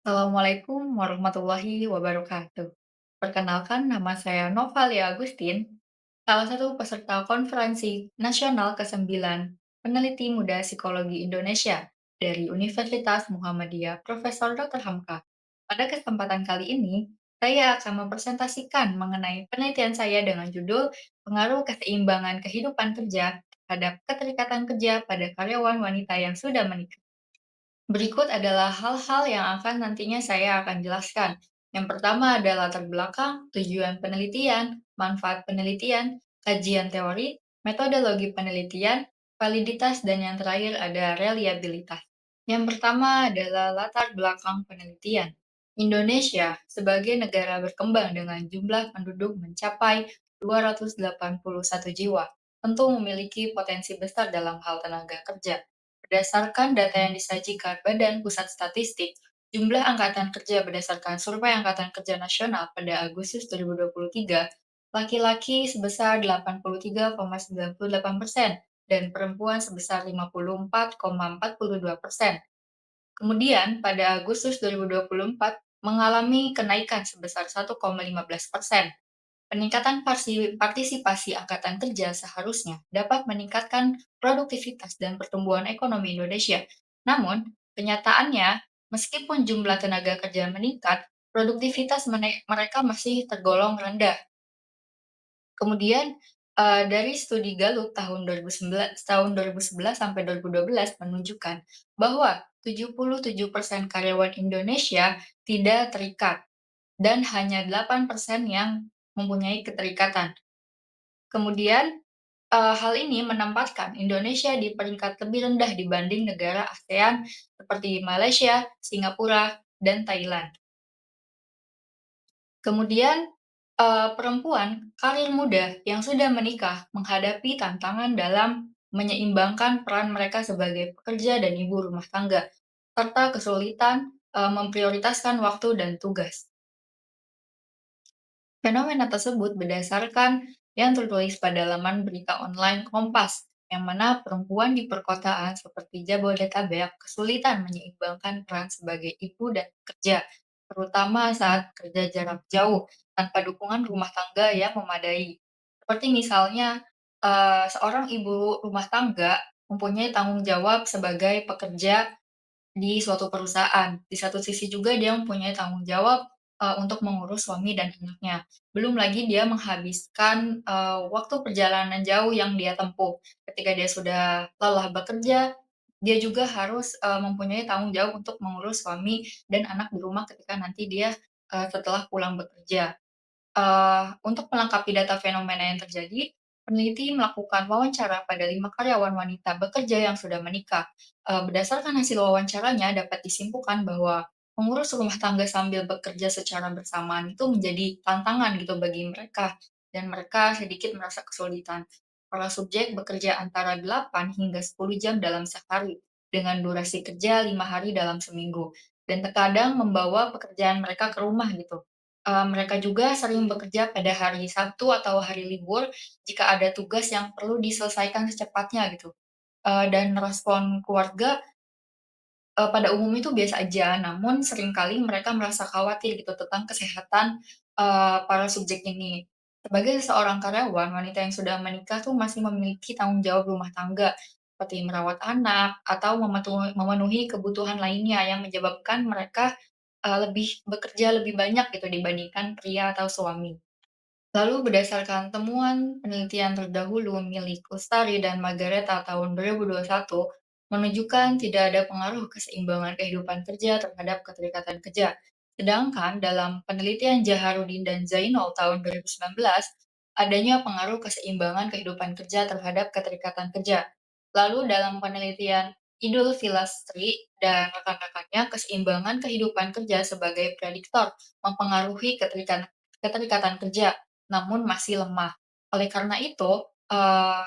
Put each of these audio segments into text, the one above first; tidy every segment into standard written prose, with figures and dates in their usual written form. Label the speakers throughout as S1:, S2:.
S1: Assalamualaikum warahmatullahi wabarakatuh. Perkenalkan, nama saya Novalia Agustin, salah satu peserta konferensi nasional ke-9 Peneliti Muda Psikologi Indonesia dari Universitas Muhammadiyah Profesor Dr. Hamka. Pada kesempatan kali ini, saya akan mempresentasikan mengenai penelitian saya dengan judul Pengaruh Keseimbangan Kehidupan Kerja terhadap Keterikatan Kerja pada Karyawan Wanita yang Sudah Menikah. Berikut adalah hal-hal yang akan nantinya saya akan jelaskan. Yang pertama adalah latar belakang, tujuan penelitian, manfaat penelitian, kajian teori, metodologi penelitian, validitas, dan yang terakhir ada reliabilitas. Yang pertama adalah latar belakang penelitian. Indonesia sebagai negara berkembang dengan jumlah penduduk mencapai 281 jiwa, tentu memiliki potensi besar dalam hal tenaga kerja. Berdasarkan data yang disajikan Badan Pusat Statistik, jumlah angkatan kerja berdasarkan Survei Angkatan Kerja Nasional pada Agustus 2023, laki-laki sebesar 83,98% dan perempuan sebesar 54,42%. Kemudian, pada Agustus 2024 mengalami kenaikan sebesar 1,15%. Peningkatan partisipasi angkatan kerja seharusnya dapat meningkatkan produktivitas dan pertumbuhan ekonomi Indonesia. Namun, kenyataannya, meskipun jumlah tenaga kerja meningkat, produktivitas mereka masih tergolong rendah. Kemudian, dari studi Gallup tahun 2011 sampai 2012 menunjukkan bahwa 77% karyawan Indonesia tidak terikat dan hanya 8% yang mempunyai keterikatan. Kemudian, hal ini menempatkan Indonesia di peringkat lebih rendah dibanding negara ASEAN seperti Malaysia, Singapura, dan Thailand. Kemudian, perempuan karir muda yang sudah menikah menghadapi tantangan dalam menyeimbangkan peran mereka sebagai pekerja dan ibu rumah tangga, serta kesulitan, memprioritaskan waktu dan tugas. Fenomena tersebut berdasarkan yang tertulis pada laman berita online Kompas, yang mana perempuan di perkotaan seperti Jabodetabek kesulitan menyeimbangkan peran sebagai ibu dan pekerja, terutama saat kerja jarak jauh tanpa dukungan rumah tangga yang memadai. Seperti misalnya, seorang ibu rumah tangga mempunyai tanggung jawab sebagai pekerja di suatu perusahaan. Di satu sisi juga dia mempunyai tanggung jawab, untuk mengurus suami dan anaknya. Belum lagi dia menghabiskan, waktu perjalanan jauh yang dia tempuh. Ketika dia sudah lelah bekerja, dia juga harus, mempunyai tanggung jawab untuk mengurus suami dan anak di rumah ketika nanti dia, setelah pulang bekerja. Untuk melengkapi data fenomena yang terjadi, peneliti melakukan wawancara pada 5 karyawan wanita bekerja yang sudah menikah. Berdasarkan hasil wawancaranya dapat disimpulkan bahwa mengurus rumah tangga sambil bekerja secara bersamaan itu menjadi tantangan gitu bagi mereka, dan mereka sedikit merasa kesulitan. Para subjek bekerja antara 8 hingga 10 jam dalam sehari, dengan durasi kerja 5 hari dalam seminggu, dan terkadang membawa pekerjaan mereka ke rumah gitu. Mereka juga sering bekerja pada hari Sabtu atau hari libur jika ada tugas yang perlu diselesaikan secepatnya gitu, dan respon keluarga, pada umumnya itu biasa aja, namun seringkali mereka merasa khawatir gitu tentang kesehatan, para subjek ini. Sebagai seorang karyawan, wanita yang sudah menikah tuh masih memiliki tanggung jawab rumah tangga, seperti merawat anak atau memenuhi kebutuhan lainnya yang menyebabkan mereka, lebih bekerja lebih banyak gitu dibandingkan pria atau suami. Lalu berdasarkan temuan penelitian terdahulu milik Lestari dan Margareta tahun 2021, menunjukkan tidak ada pengaruh keseimbangan kehidupan kerja terhadap keterikatan kerja. Sedangkan dalam penelitian Jaharudin dan Zainal tahun 2019, adanya pengaruh keseimbangan kehidupan kerja terhadap keterikatan kerja. Lalu dalam penelitian Idul Filastri dan rekan-rekannya, keseimbangan kehidupan kerja sebagai prediktor mempengaruhi keterikatan kerja, namun masih lemah. Oleh karena itu, eee,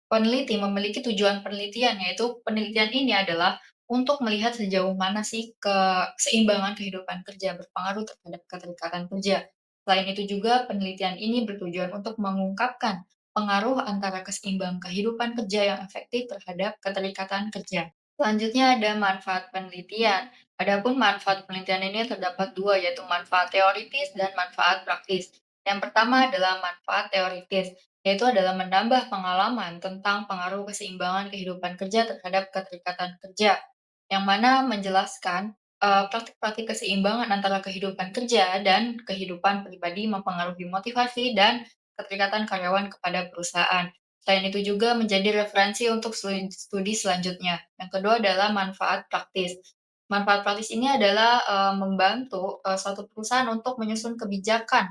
S1: peneliti memiliki tujuan penelitian, yaitu penelitian ini adalah untuk melihat sejauh mana sih keseimbangan kehidupan kerja berpengaruh terhadap keterikatan kerja. Selain itu juga penelitian ini bertujuan untuk mengungkapkan pengaruh antara keseimbangan kehidupan kerja yang efektif terhadap keterikatan kerja. Selanjutnya ada manfaat penelitian. Adapun manfaat penelitian ini terdapat dua, yaitu manfaat teoritis dan manfaat praktis. Yang pertama adalah manfaat teoritis, yaitu adalah menambah pengalaman tentang pengaruh keseimbangan kehidupan kerja terhadap keterikatan kerja, yang mana menjelaskan praktik-praktik keseimbangan antara kehidupan kerja dan kehidupan pribadi mempengaruhi motivasi dan keterikatan karyawan kepada perusahaan. Selain itu juga menjadi referensi untuk studi selanjutnya. Yang kedua adalah manfaat praktis. Manfaat praktis ini adalah, membantu, suatu perusahaan untuk menyusun kebijakan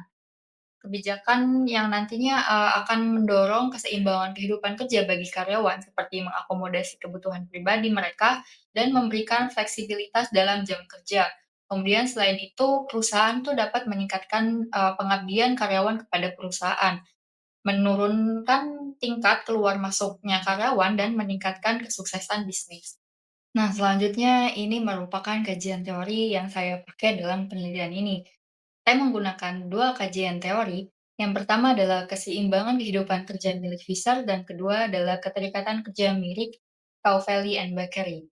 S1: kebijakan yang nantinya, akan mendorong keseimbangan kehidupan kerja bagi karyawan, seperti mengakomodasi kebutuhan pribadi mereka dan memberikan fleksibilitas dalam jam kerja. Kemudian selain itu, perusahaan tuh dapat meningkatkan, pengabdian karyawan kepada perusahaan. Menurunkan tingkat keluar masuknya karyawan dan meningkatkan kesuksesan bisnis. Nah, selanjutnya ini merupakan kajian teori yang saya pakai dalam penelitian ini. Saya menggunakan dua kajian teori. Yang pertama adalah keseimbangan kehidupan kerja milik Fisher dan kedua adalah keterikatan kerja milik Cauvelli and Beckery.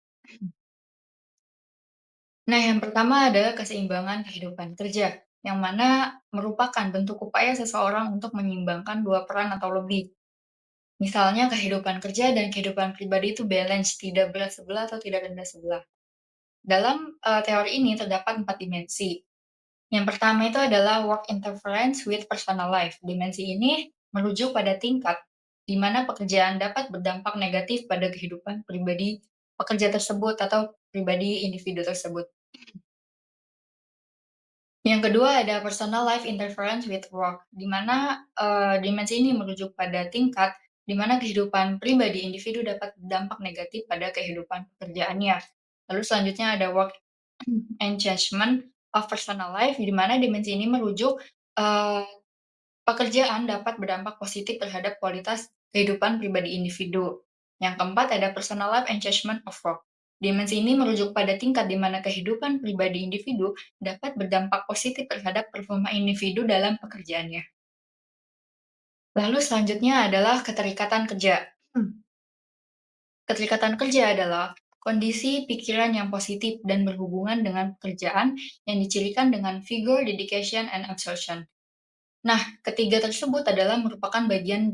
S1: Nah, yang pertama adalah keseimbangan kehidupan kerja, yang mana merupakan bentuk upaya seseorang untuk menyeimbangkan dua peran atau lebih. Misalnya kehidupan kerja dan kehidupan pribadi itu balance, tidak berat sebelah atau tidak rendah sebelah. Dalam, teori ini terdapat 4 dimensi. Yang pertama itu adalah work interference with personal life. Dimensi ini merujuk pada tingkat di mana pekerjaan dapat berdampak negatif pada kehidupan pribadi pekerja tersebut atau pribadi individu tersebut. Yang kedua ada personal life interference with work, di mana, dimensi ini merujuk pada tingkat di mana kehidupan pribadi individu dapat berdampak negatif pada kehidupan pekerjaannya. Lalu selanjutnya ada work engagement of personal life, di mana dimensi ini merujuk, eee, pekerjaan dapat berdampak positif terhadap kualitas kehidupan pribadi individu. Yang keempat ada personal life engagement of work. Dimensi ini merujuk pada tingkat di mana kehidupan pribadi individu dapat berdampak positif terhadap performa individu dalam pekerjaannya. Lalu selanjutnya adalah keterikatan kerja. Keterikatan kerja adalah kondisi pikiran yang positif dan berhubungan dengan pekerjaan yang dicirikan dengan vigor, dedication, and absorption. Nah, ketiga tersebut adalah merupakan bagian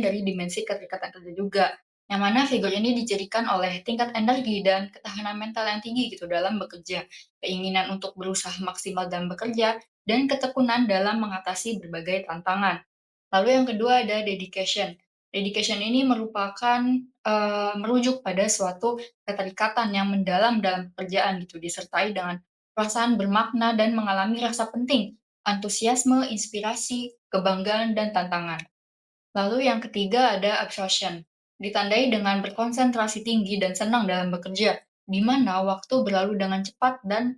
S1: dari dimensi keterikatan kerja juga, yang mana figur ini dicirikan oleh tingkat energi dan ketahanan mental yang tinggi gitu dalam bekerja, keinginan untuk berusaha maksimal dalam bekerja, dan ketekunan dalam mengatasi berbagai tantangan. Lalu yang kedua ada dedication. Dedication ini merupakan, merujuk pada suatu keterikatan yang mendalam dalam pekerjaan gitu, disertai dengan perasaan bermakna dan mengalami rasa penting, antusiasme, inspirasi, kebanggaan, dan tantangan. Lalu yang ketiga ada absorption, ditandai dengan berkonsentrasi tinggi dan senang dalam bekerja, di mana waktu berlalu dengan cepat dan,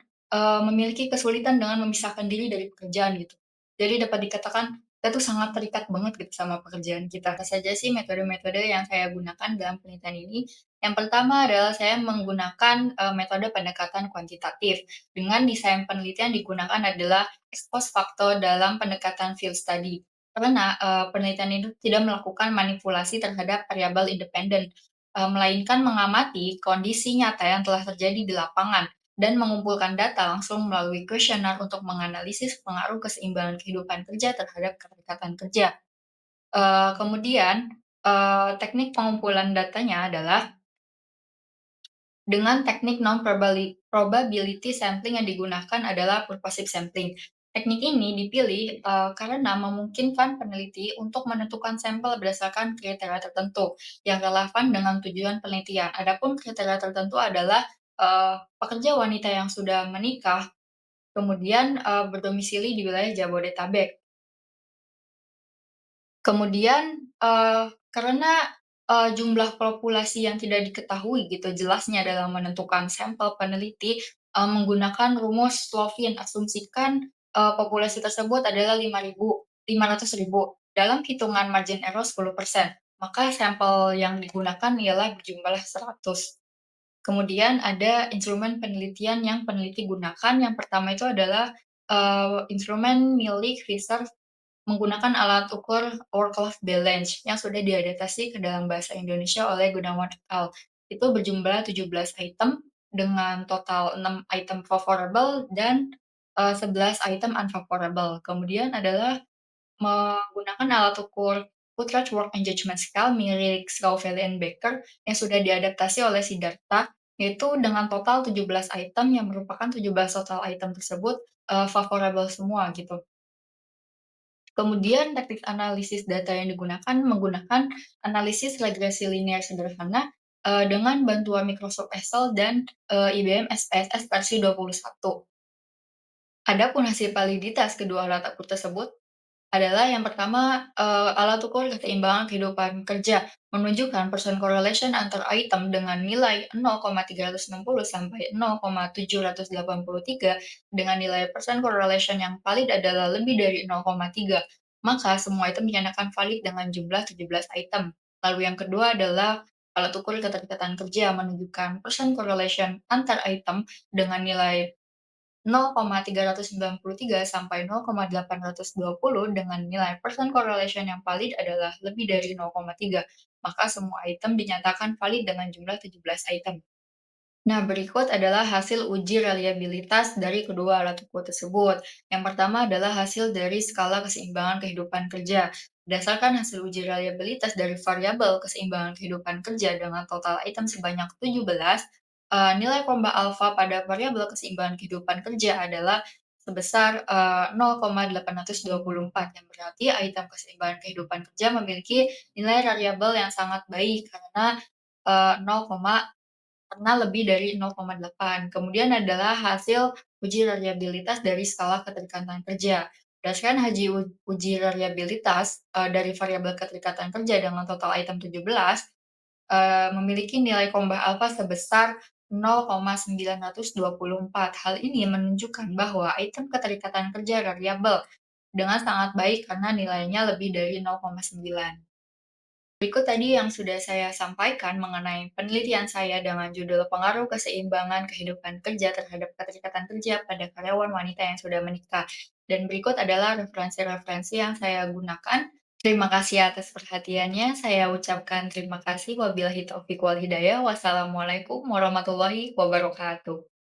S1: memiliki kesulitan dengan memisahkan diri dari pekerjaan gitu. Jadi dapat dikatakan kita tuh sangat terikat banget gitu sama pekerjaan kita. Apa saja sih metode-metode yang saya gunakan dalam penelitian ini? Yang pertama adalah saya menggunakan, metode pendekatan kuantitatif. Dengan desain penelitian digunakan adalah ex post facto dalam pendekatan field study. Karena, penelitian itu tidak melakukan manipulasi terhadap variabel independen, melainkan mengamati kondisi nyata yang telah terjadi di lapangan dan mengumpulkan data langsung melalui kuesioner untuk menganalisis pengaruh keseimbangan kehidupan kerja terhadap keterikatan kerja. Kemudian, teknik pengumpulan datanya adalah dengan teknik probability sampling yang digunakan adalah purposive sampling. Teknik ini dipilih, karena memungkinkan peneliti untuk menentukan sampel berdasarkan kriteria tertentu yang relevan dengan tujuan penelitian. Adapun kriteria tertentu adalah, pekerja wanita yang sudah menikah, kemudian, berdomisili di wilayah Jabodetabek. Kemudian, karena, jumlah populasi yang tidak diketahui gitu jelasnya dalam menentukan sampel peneliti, menggunakan rumus Slovin asumsikan, populasi tersebut adalah 500.000 dalam hitungan margin error 10%, maka sampel yang digunakan ialah berjumlah 100. Kemudian ada instrumen penelitian yang peneliti gunakan, yang pertama itu adalah, instrumen milik Fisher menggunakan alat ukur work-life balance yang sudah diadaptasi ke dalam bahasa Indonesia oleh Gunawan et al. itu berjumlah 17 item dengan total 6 item favorable dan 11 item unfavorable. Kemudian adalah menggunakan alat ukur Goodrich Work Engagement Scale milik Scoville and Baker yang sudah diadaptasi oleh Siddhartha, yaitu dengan total 17 item yang merupakan 17 total item tersebut, favorable semua gitu. Kemudian teknik analisis data yang digunakan menggunakan analisis regresi linear sederhana, dengan bantuan Microsoft Excel dan, IBM SPSS versi 21. Adapun hasil validitas kedua alat ukur tersebut adalah yang pertama, alat ukur keseimbangan kehidupan kerja menunjukkan percent correlation antar item dengan nilai 0,360 sampai 0,783 dengan nilai percent correlation yang valid adalah lebih dari 0,3, maka semua item dinyatakan valid dengan jumlah 17 item. Lalu yang kedua adalah alat ukur keterikatan kerja menunjukkan percent correlation antar item dengan nilai 0,393 sampai 0,820 dengan nilai percent correlation yang valid adalah lebih dari 0,3, maka semua item dinyatakan valid dengan jumlah 17 item. Nah, berikut adalah hasil uji reliabilitas dari kedua alat ukur tersebut. Yang pertama adalah hasil dari skala keseimbangan kehidupan kerja. Berdasarkan hasil uji reliabilitas dari variabel keseimbangan kehidupan kerja dengan total item sebanyak 17, nilai komba alfa pada variabel keseimbangan kehidupan kerja adalah sebesar 0,824, yang berarti item keseimbangan kehidupan kerja memiliki nilai variabel yang sangat baik karena 0, karena lebih dari 0,8. Kemudian adalah hasil uji reliabilitas dari skala keterikatan kerja. Berdasarkan uji reliabilitas dari variabel keterikatan kerja dengan total item 17, memiliki nilai kombah alfa sebesar 0,924. Hal ini menunjukkan bahwa item keterikatan kerja variabel dengan sangat baik karena nilainya lebih dari 0,9. Berikut tadi yang sudah saya sampaikan mengenai penelitian saya dengan judul Pengaruh Keseimbangan Kehidupan Kerja terhadap Keterikatan Kerja pada Karyawan Wanita yang Sudah Menikah. Dan berikut adalah referensi-referensi yang saya gunakan. Terima kasih atas perhatiannya. Saya ucapkan terima kasih. Wabillahi taufiq wal hidayah. Wassalamualaikum warahmatullahi wabarakatuh.